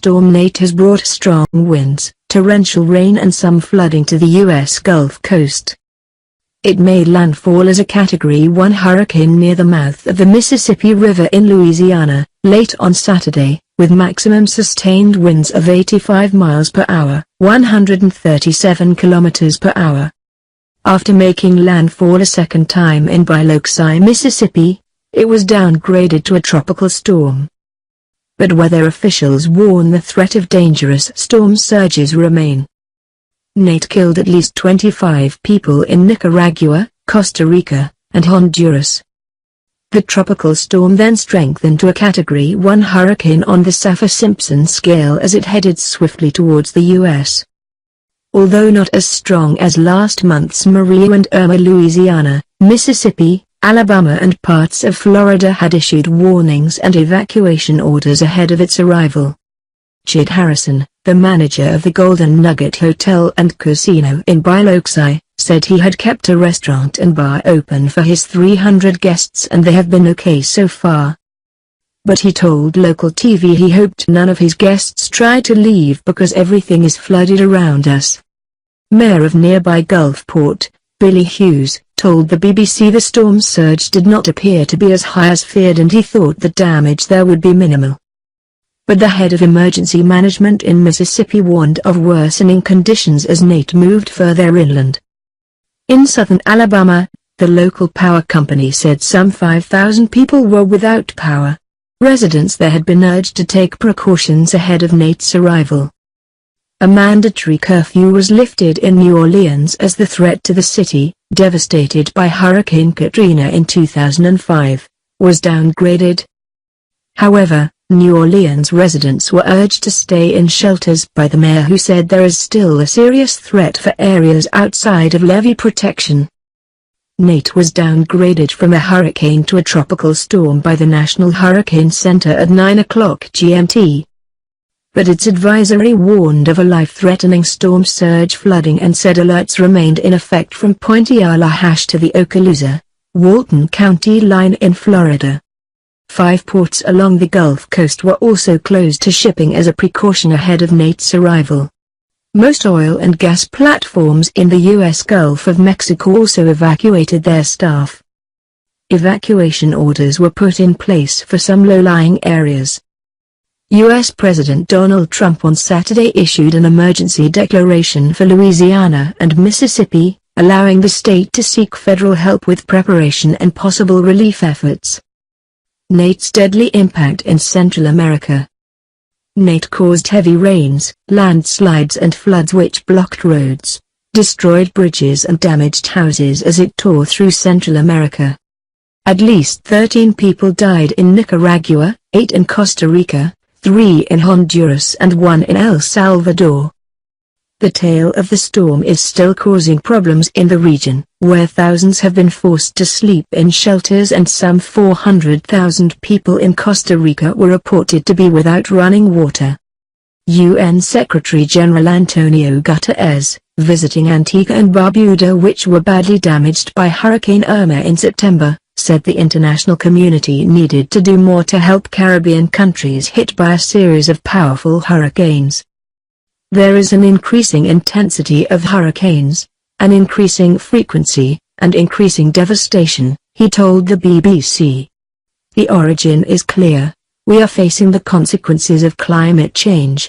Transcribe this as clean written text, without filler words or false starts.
storm Nate has brought strong winds, torrential rain and some flooding to the U.S. Gulf Coast. It made landfall as a Category 1 hurricane near the mouth of the Mississippi River in Louisiana, late on Saturday, with maximum sustained winds of 85 miles per hour, 137 kilometers per hour. After making landfall a second time in Biloxi, Mississippi, it was downgraded to a tropical storm. But weather officials warn the threat of dangerous storm surges remain. Nate killed at least 25 people in Nicaragua, Costa Rica, and Honduras. The tropical storm then strengthened to a Category 1 hurricane on the Saffir-Simpson scale as it headed swiftly towards the U.S. Although not as strong as last month's Maria and Irma, Louisiana, Mississippi, Alabama and parts of Florida had issued warnings and evacuation orders ahead of its arrival. Chid Harrison, the manager of the Golden Nugget Hotel and Casino in Biloxi, said he had kept a restaurant and bar open for his 300 guests and they have been okay so far. But he told local TV he hoped none of his guests try to leave because everything is flooded around us. Mayor of nearby Gulfport, Billy Hughes, told the BBC the storm surge did not appear to be as high as feared and he thought the damage there would be minimal. But the head of emergency management in Mississippi warned of worsening conditions as Nate moved further inland. In southern Alabama, the local power company said some 5,000 people were without power. Residents there had been urged to take precautions ahead of Nate's arrival. A mandatory curfew was lifted in New Orleans as the threat to the city, devastated by Hurricane Katrina in 2005, was downgraded. However, New Orleans residents were urged to stay in shelters by the mayor, who said there is still a serious threat for areas outside of levee protection. Nate was downgraded from a hurricane to a tropical storm by the National Hurricane Center at 9 o'clock GMT. But its advisory warned of a life-threatening storm surge flooding and said alerts remained in effect from Point Eala to the Okaloosa, Walton County line in Florida. 5 ports along the Gulf Coast were also closed to shipping as a precaution ahead of Nate's arrival. Most oil and gas platforms in the U.S. Gulf of Mexico also evacuated their staff. Evacuation orders were put in place for some low-lying areas. U.S. President Donald Trump on Saturday issued an emergency declaration for Louisiana and Mississippi, allowing the state to seek federal help with preparation and possible relief efforts. Nate's deadly impact in Central America. Nate caused heavy rains, landslides and floods which blocked roads, destroyed bridges and damaged houses as it tore through Central America. At least 13 people died in Nicaragua, 8 in Costa Rica, 3 in Honduras and 1 in El Salvador. The tail of the storm is still causing problems in the region, where thousands have been forced to sleep in shelters and some 400,000 people in Costa Rica were reported to be without running water. UN Secretary-General Antonio Guterres, visiting Antigua and Barbuda, which were badly damaged by Hurricane Irma in September, said the international community needed to do more to help Caribbean countries hit by a series of powerful hurricanes. There is an increasing intensity of hurricanes, an increasing frequency, and increasing devastation, he told the BBC. The origin is clear: we are facing the consequences of climate change.